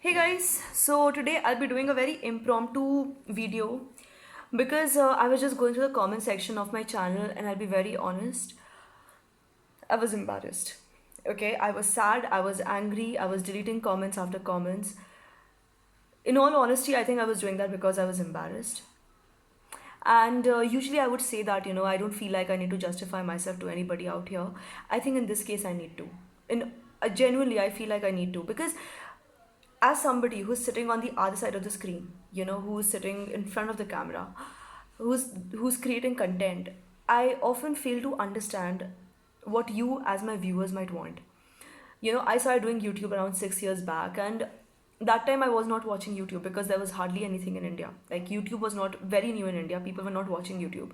Hey guys, so today I'll be doing a very impromptu video because I was just going through the comment section of my channel and I'll be very honest, I was embarrassed. Okay, I was sad, I was angry, I was deleting comments after comments. In all honesty, I think I was doing that because I was embarrassed. And usually I would say that, I don't feel like I need to justify myself to anybody out here. I think in this case I need to. Genuinely, I feel like I need to because as somebody who's sitting on the other side of the screen, who's sitting in front of the camera, who's creating content, I often fail to understand what you as my viewers might want. I started doing YouTube around 6 years back, and that time I was not watching YouTube because there was hardly anything in India. Like, YouTube was not very new in India, people were not watching YouTube.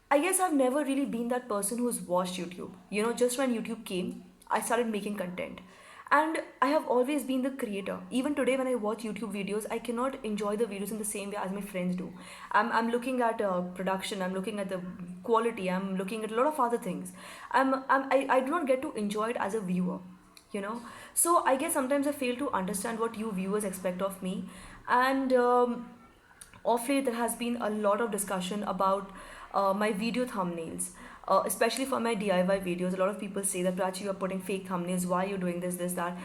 I guess I've never really been that person who's watched YouTube. Just when YouTube came, I started making content. And I have always been the creator. Even today, when I watch YouTube videos, I cannot enjoy the videos in the same way as my friends do. I'm looking at production, I'm looking at the quality, I'm looking at a lot of other things. I do not get to enjoy it as a viewer, So I guess sometimes I fail to understand what you viewers expect of me. And Of late, there has been a lot of discussion about my video thumbnails, especially for my DIY videos. A lot of people say that, Prachi, you're putting fake thumbnails. Why are you doing this, that?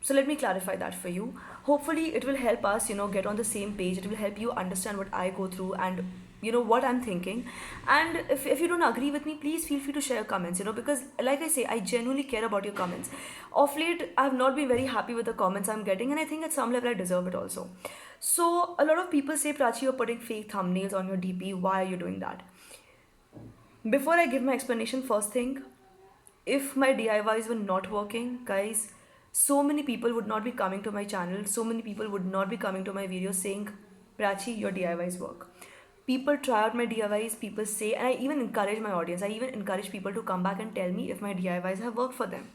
So let me clarify that for you. Hopefully, it will help us, get on the same page. It will help you understand what I go through and what I'm thinking. And if you don't agree with me, please feel free to share your comments, because like I say, I genuinely care about your comments. Of late, I've not been very happy with the comments I'm getting, and I think at some level I deserve it also. So a lot of people say, Prachi, you're putting fake thumbnails on your DP. Why are you doing that? Before I give my explanation, first thing, if my DIYs were not working, guys, so many people would not be coming to my channel. So many people would not be coming to my videos saying, Prachi, your DIYs work. People try out my DIYs, people say, and I even encourage my audience. I even encourage people to come back and tell me if my DIYs have worked for them.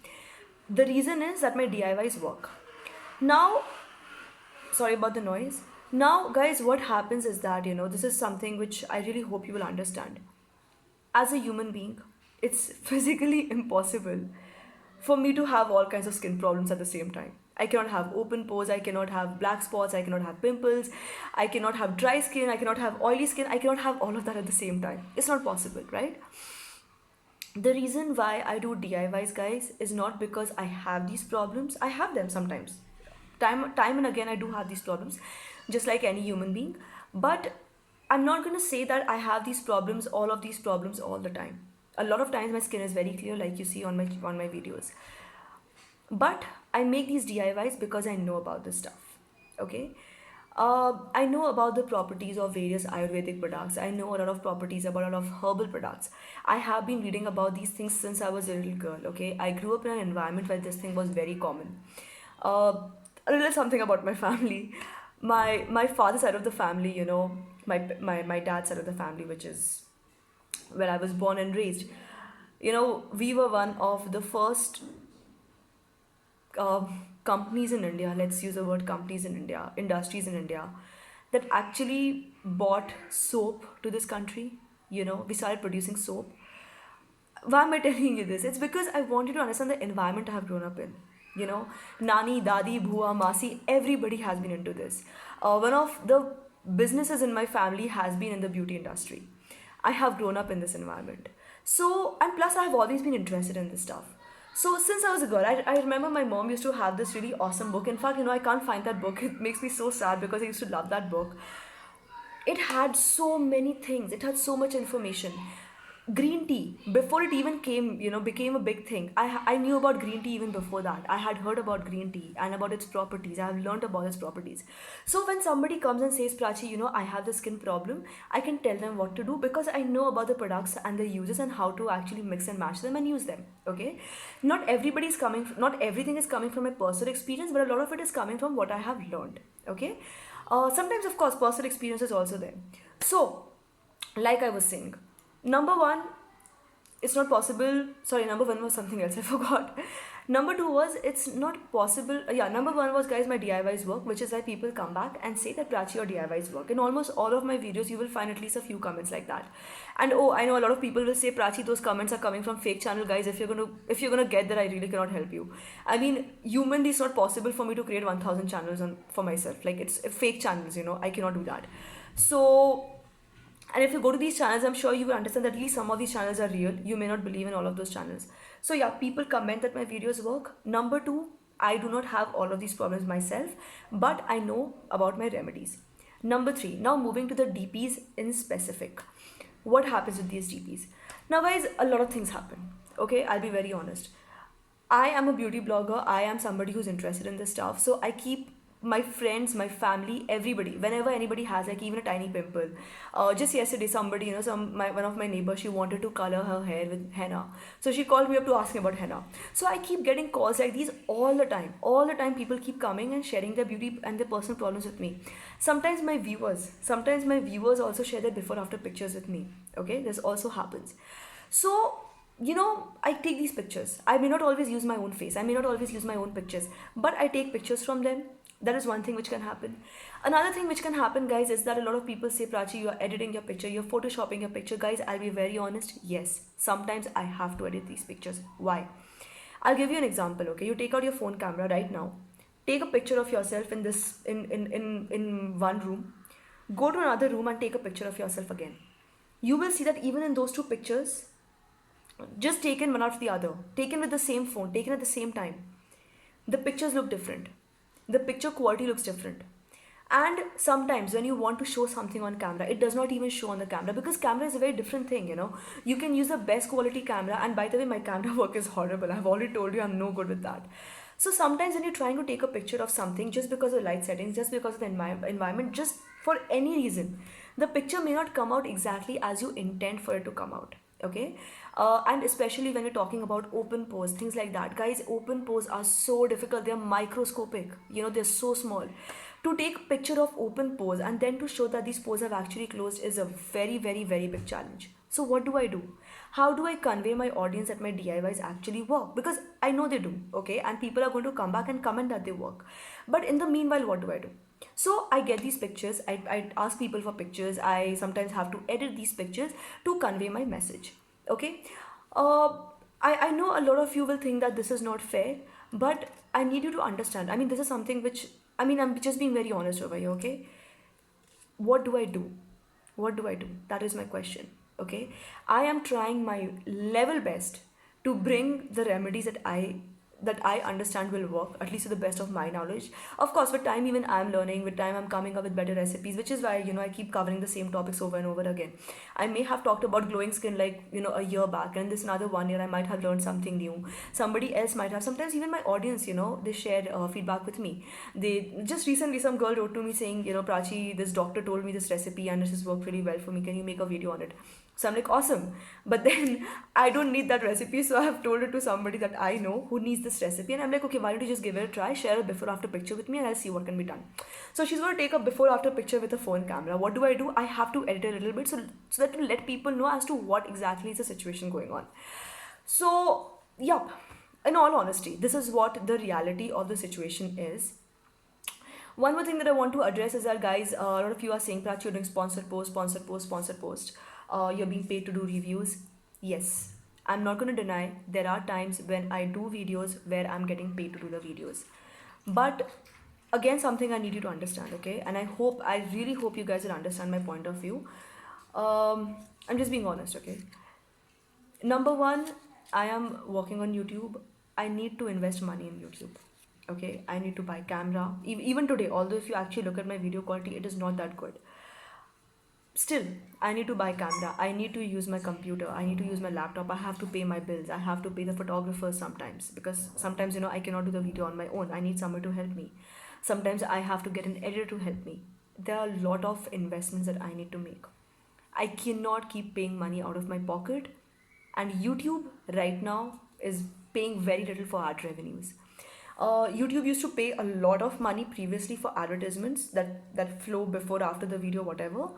The reason is that my DIYs work. Now, sorry about the noise. Now, guys, what happens is that, this is something which I really hope you will understand. As a human being, it's physically impossible for me to have all kinds of skin problems at the same time. I cannot have open pores, I cannot have black spots, I cannot have pimples, I cannot have dry skin, I cannot have oily skin, I cannot have all of that at the same time. It's not possible, right? The reason why I do DIYs, guys, is not because I have these problems. I have them sometimes. Time and again, I do have these problems, just like any human being. But I'm not gonna say that I have these problems, all of these problems, all the time. A lot of times, my skin is very clear, like you see on my videos. But I make these DIYs because I know about this stuff. Okay. I know about the properties of various Ayurvedic products. I know a lot of properties about a lot of herbal products. I have been reading about these things since I was a little girl. Okay, I grew up in an environment where this thing was very common. Uh, a little something about my family. My father's side of the family, my dad's side of the family, which is where I was born and raised. We were one of the first uh, companies in India, let's use the word companies in India, industries in India, that actually bought soap to this country. We started producing soap. Why am I telling you this? It's because I want you to understand the environment I have grown up in. Nani, Dadi, Bhua, Masi, everybody has been into this. One of the businesses in my family has been in the beauty industry. I have grown up in this environment. So, and plus, I have always been interested in this stuff. So, since I was a girl, I remember my mom used to have this really awesome book. In fact, I can't find that book. It makes me so sad because I used to love that book. It had so many things, it had so much information. Green tea, before it even came, became a big thing. I knew about green tea even before that. I had heard about green tea and about its properties. I have learned about its properties. So when somebody comes and says, Prachi, I have the skin problem, I can tell them what to do because I know about the products and their uses and how to actually mix and match them and use them. Okay, not everything is coming from my personal experience, but a lot of it is coming from what I have learned. Okay, sometimes, of course, personal experience is also there. So, like I was saying, number one, it's not possible. Sorry, number one was something else. I forgot. Number two was it's not possible. Yeah, number one was, guys, my DIYs work, which is why people come back and say that Prachi, your DIYs work. In almost all of my videos, you will find at least a few comments like that. And oh, I know a lot of people will say, Prachi, those comments are coming from fake channel, guys. If you're gonna get there, I really cannot help you. I mean, humanly, it's not possible for me to create 1,000 channels for myself. Like, it's fake channels. I cannot do that. So, and if you go to these channels, I'm sure you will understand that at least some of these channels are real. You may not believe in all of those channels. So yeah, people comment that my videos work. Number two, I do not have all of these problems myself, but I know about my remedies. Number three, now moving to the DPs in specific. What happens with these DPs? Now, guys, a lot of things happen. Okay, I'll be very honest. I am a beauty blogger. I am somebody who's interested in this stuff. So I keep my friends, my family, everybody, whenever anybody has like even a tiny pimple. Just yesterday, somebody, one of my neighbors, she wanted to color her hair with henna. So she called me up to ask me about henna. So I keep getting calls like these all the time. All the time, people keep coming and sharing their beauty and their personal problems with me. Sometimes my viewers also share their before after pictures with me. Okay, this also happens. So, I take these pictures. I may not always use my own face. I may not always use my own pictures, but I take pictures from them. That is one thing which can happen. Another thing which can happen, guys, is that a lot of people say, Prachi, you are editing your picture, you're photoshopping your picture. Guys, I'll be very honest. Yes, sometimes I have to edit these pictures. Why? I'll give you an example. Okay, you take out your phone camera right now. Take a picture of yourself in one room. Go to another room and take a picture of yourself again. You will see that even in those two pictures, just taken one after the other, taken with the same phone, taken at the same time, the pictures look different. The picture quality looks different. And sometimes when you want to show something on camera, it does not even show on the camera, because camera is a very different thing. You can use the best quality camera, and by the way, my camera work is horrible. I've already told you I'm no good with that. So sometimes when you're trying to take a picture of something, just because of light settings, just because of the environment, just for any reason, the picture may not come out exactly as you intend for it to come out. Okay, and especially when we're talking about open pose, things like that, guys, open pose are so difficult. They're microscopic, they're so small. To take a picture of open pose and then to show that these pores have actually closed is a very, very, very big challenge. So what do? How do I convey my audience that my DIYs actually work? Because I know they do. Okay, and people are going to come back and comment that they work. But in the meanwhile, what do? So I get these pictures, I ask people for pictures, I sometimes have to edit these pictures to convey my message. Okay, uh, I know a lot of you will think that this is not fair, but I need you to understand. I mean, this is something which, I'm just being very honest over here. Okay, what do I do? What do I do? That is my question. Okay, I am trying my level best to bring the remedies that I understand will work, at least to the best of my knowledge. Of course, with time, even I'm learning, with time, I'm coming up with better recipes, which is why, I keep covering the same topics over and over again. I may have talked about glowing skin like, a year back, and this another 1 year, I might have learned something new. Somebody else might have, sometimes even my audience, they share feedback with me. They just recently, some girl wrote to me saying, Prachi, this doctor told me this recipe and this has worked really well for me. Can you make a video on it? So I'm like, awesome. But then I don't need that recipe. So I have told it to somebody that I know who needs this recipe. And I'm like, okay, why don't you just give it a try? Share a before after picture with me and I'll see what can be done. So she's going to take a before after picture with a phone camera. What do? I have to edit a little bit so that to let people know as to what exactly is the situation going on. So, yup. In all honesty, this is what the reality of the situation is. One more thing that I want to address is that, guys, a lot of you are saying that you're doing sponsored post, sponsored post, sponsored post. You're being paid to do reviews. Yes, I'm not going to deny there are times when I do videos where I'm getting paid to do the videos. But again, something I need you to understand, okay? And I really hope you guys will understand my point of view. I'm just being honest, okay? Number one, I am working on YouTube. I need to invest money in YouTube. Okay, I need to buy camera. Even today, although if you actually look at my video quality, it is not that good. Still, I need to buy camera. I need to use my computer. I need to use my laptop. I have to pay my bills. I have to pay the photographers sometimes, because sometimes I cannot do the video on my own. I need someone to help me. Sometimes I have to get an editor to help me. There are a lot of investments that I need to make. I cannot keep paying money out of my pocket, and YouTube right now is paying very little for ad revenues. YouTube used to pay a lot of money previously for advertisements that flow before, after the video, whatever.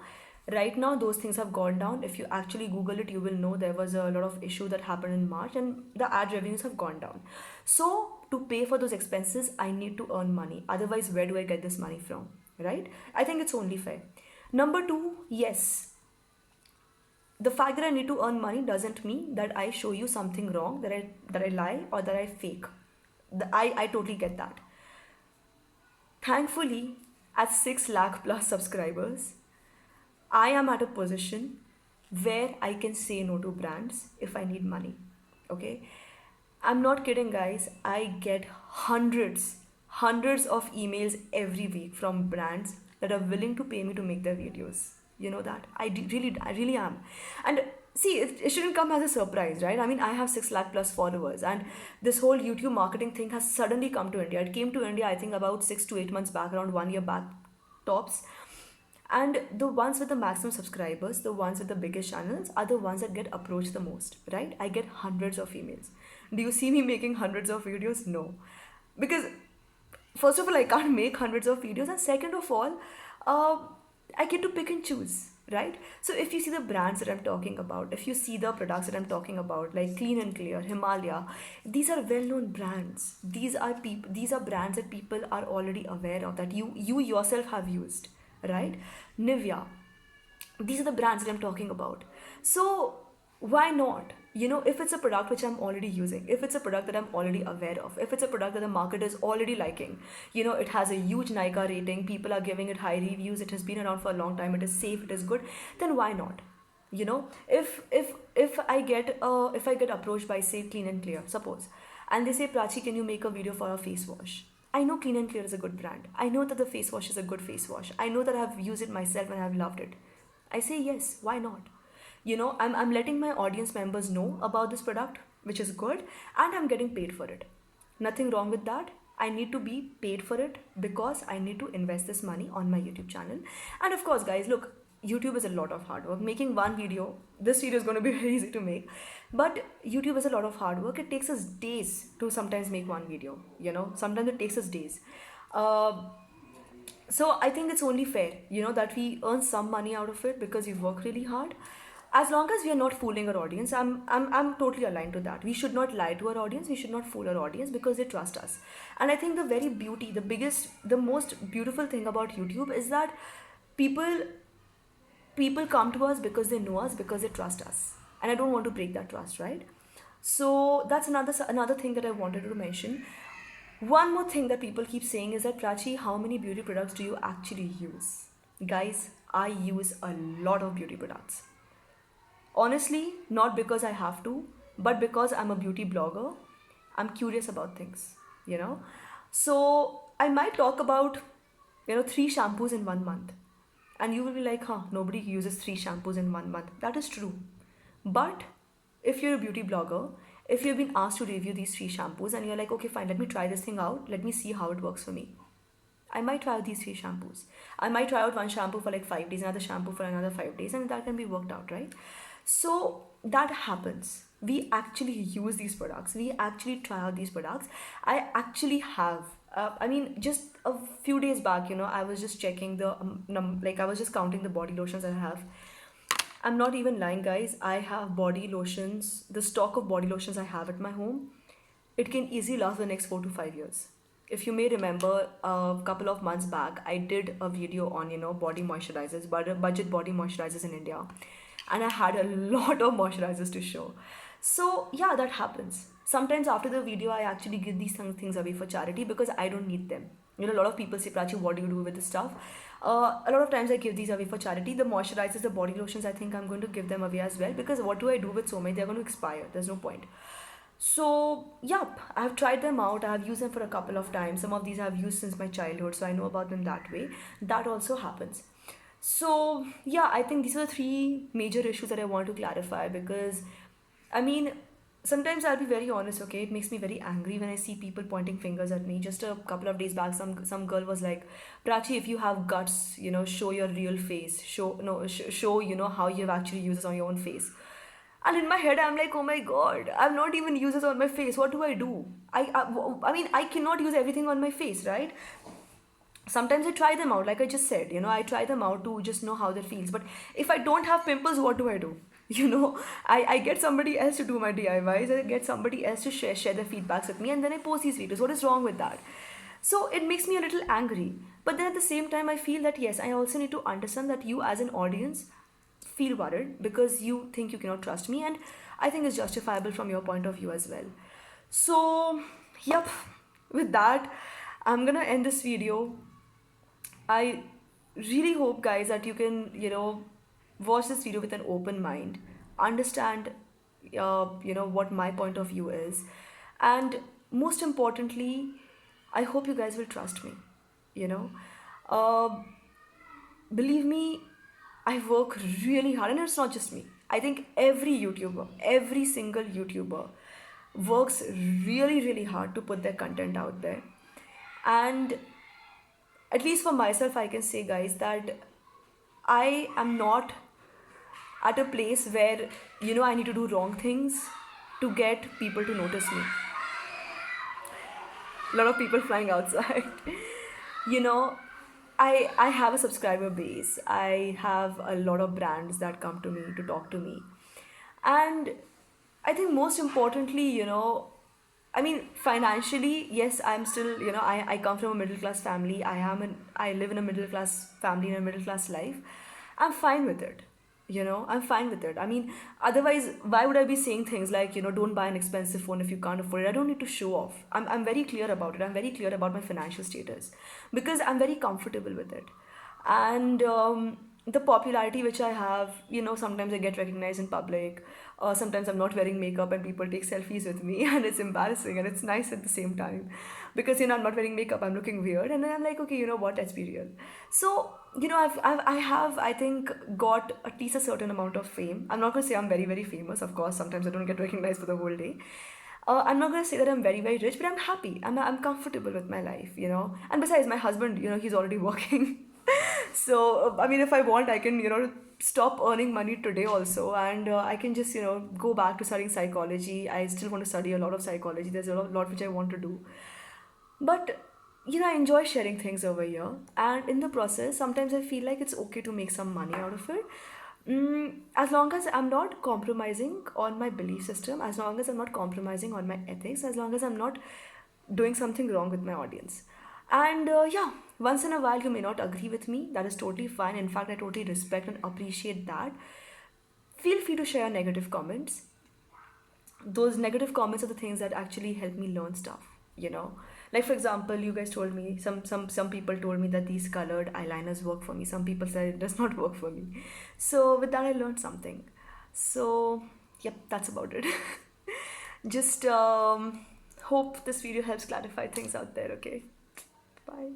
Right now, those things have gone down. If you actually Google it, you will know there was a lot of issue that happened in March, and the ad revenues have gone down. So, to pay for those expenses, I need to earn money. Otherwise, where do I get this money from? Right? I think it's only fair. Number two, yes, the fact that I need to earn money doesn't mean that I show you something wrong, that I lie or that I fake. I totally get that. Thankfully, at 6 lakh plus subscribers, I am at a position where I can say no to brands if I need money. Okay? I'm not kidding, guys. I get hundreds of emails every week from brands that are willing to pay me to make their videos. You know that? I really am. And see, it shouldn't come as a surprise, right? I mean, I have 6 lakh plus followers, and this whole YouTube marketing thing has suddenly come to India. It came to India, I think, about 6 to 8 months back, around 1 year back, tops. And the ones with the maximum subscribers, the ones with the biggest channels, are the ones that get approached the most, right? I get hundreds of emails. Do you see me making hundreds of videos? No. Because, first of all, I can't make hundreds of videos, and second of all, uh, I get to pick and choose, right? So, if you see the brands that I'm talking about, if you see the products that I'm talking about, like Clean and Clear, Himalaya, these are well-known brands. These are brands that people are already aware of, that you yourself have used, right? Nivea, these are the brands that I'm talking about. So why not? If it's a product which I'm already using, if it's a product that I'm already aware of, if it's a product that the market is already liking, it has a huge Nika rating, people are giving it high reviews, it has been around for a long time, it is safe, it is good, then why not? If I get approached by, say, Clean and Clear, suppose, and they say, Prachi, can you make a video for a face wash? I know Clean and Clear is a good brand. I know that the face wash is a good face wash. I know that I've used it myself and I've loved it. I say yes, why not? I'm letting my audience members know about this product, which is good, and I'm getting paid for it. Nothing wrong with that. I need to be paid for it because I need to invest this money on my YouTube channel. And of course, guys, look, YouTube is a lot of hard work. Making one video, this video is going to be very easy to make, but YouTube is a lot of hard work. It takes us days to sometimes make one video. Sometimes it takes us days. Uh, so I think it's only fair, that we earn some money out of it because we work really hard. As long as we are not fooling our audience, I'm totally aligned to that. We should not lie to our audience. We should not fool our audience because they trust us. And I think the most beautiful thing about YouTube is that people people come to us because they know us, because they trust us, and I don't want to break that trust, right? So that's another thing that I wanted to mention. One more thing that people keep saying is that, Prachi, how many beauty products do you actually use? Guys, I use a lot of beauty products. Honestly, not because I have to, but because I'm a beauty blogger. I'm curious about things, you know. So I might talk about, 3 shampoos in 1 month. And you will be like, huh, nobody uses 3 shampoos in 1 month. That is true. But if you're a beauty blogger, if you've been asked to review these 3 shampoos and you're like, okay, fine, let me try this thing out, let me see how it works for me. I might try out these 3 shampoos. I might try out one shampoo for like 5 days, another shampoo for another 5 days, and that can be worked out, right? So that happens. We actually use these products. We actually try out these products. I actually have. Just a few days back, I was just checking I was just counting the body lotions that I have. I'm not even lying, guys. I have body lotions. The stock of body lotions I have at my home, it can easily last the next 4 to 5 years. If you may remember, a couple of months back, I did a video on body moisturizers, budget body moisturizers in India, and I had a lot of moisturizers to show. So yeah, that happens. Sometimes after the video, I actually give these things away for charity because I don't need them. A lot of people say, Prachi, what do you do with this stuff? A lot of times I give these away for charity. The moisturizers, the body lotions, I think I'm going to give them away as well, because what do I do with so many? They're going to expire. There's no point. So, yep, I've tried them out. I've used them for a couple of times. Some of these I've used since my childhood, so I know about them that way. That also happens. So, yeah, I think these are the 3 major issues that I want to clarify, because, I mean, sometimes I'll be very honest, okay? It makes me very angry when I see people pointing fingers at me. Just a couple of days back, some girl was like, Prachi, if you have guts, show your real face. Show, no, show, how you've actually used this on your own face. And in my head, I'm like, oh my god, I've not even used this on my face. What do I do? I mean, I cannot use everything on my face, right? Sometimes I try them out, like I just said, I try them out to just know how that feels. But if I don't have pimples, what do I do? I get somebody else to do my DIYs, I get somebody else to share their feedbacks with me, and then I post these videos. What is wrong with that? So it makes me a little angry. But then at the same time, I feel that yes, I also need to understand that you as an audience feel worried because you think you cannot trust me, and I think it's justifiable from your point of view as well. So, yep, with that, I'm gonna end this video. I really hope, guys, that you can, watch this video with an open mind, understand, what my point of view is, and most importantly, I hope you guys will trust me. You know, uh, believe me, I work really hard, and it's not just me. I think every YouTuber, every single YouTuber, works really, really hard to put their content out there. And at least for myself, I can say, guys, that I am not at a place where, I need to do wrong things to get people to notice me. A lot of people flying outside. you know, I have a subscriber base. I have a lot of brands that come to me to talk to me. And I think most importantly, I mean, financially, yes, I'm still, I come from a middle class family. I live in a middle class family in a middle class life. I'm fine with it. I'm fine with it. I mean, otherwise, why would I be saying things like, don't buy an expensive phone if you can't afford it? I don't need to show off. I'm very clear about it. I'm very clear about my financial status because I'm very comfortable with it. And the popularity which I have, sometimes I get recognized in public. Sometimes I'm not wearing makeup and people take selfies with me, and it's embarrassing and it's nice at the same time because I'm not wearing makeup, I'm looking weird, and then I'm like, okay, you know what? Let's be real. So I have, I think, got at least a certain amount of fame. I'm not going to say I'm very, very famous. Of course, sometimes I don't get recognized for the whole day. I'm not going to say that I'm very, very rich, but I'm happy. I'm comfortable with my life. And besides, my husband, he's already working. So, I mean, if I want, I can, stop earning money today also. And I can just, go back to studying psychology. I still want to study a lot of psychology. There's a lot which I want to do. But I enjoy sharing things over here, and in the process, sometimes I feel like it's okay to make some money out of it. As long as I'm not compromising on my belief system, as long as I'm not compromising on my ethics, as long as I'm not doing something wrong with my audience. And yeah, once in a while you may not agree with me. That is totally fine. In fact, I totally respect and appreciate that. Feel free to share negative comments. Those negative comments are the things that actually help me learn stuff. Like for example, you guys told me, some people told me that these colored eyeliners work for me. Some people said it does not work for me. So with that, I learned something. So yep, that's about it. Just hope this video helps clarify things out there. Okay, bye.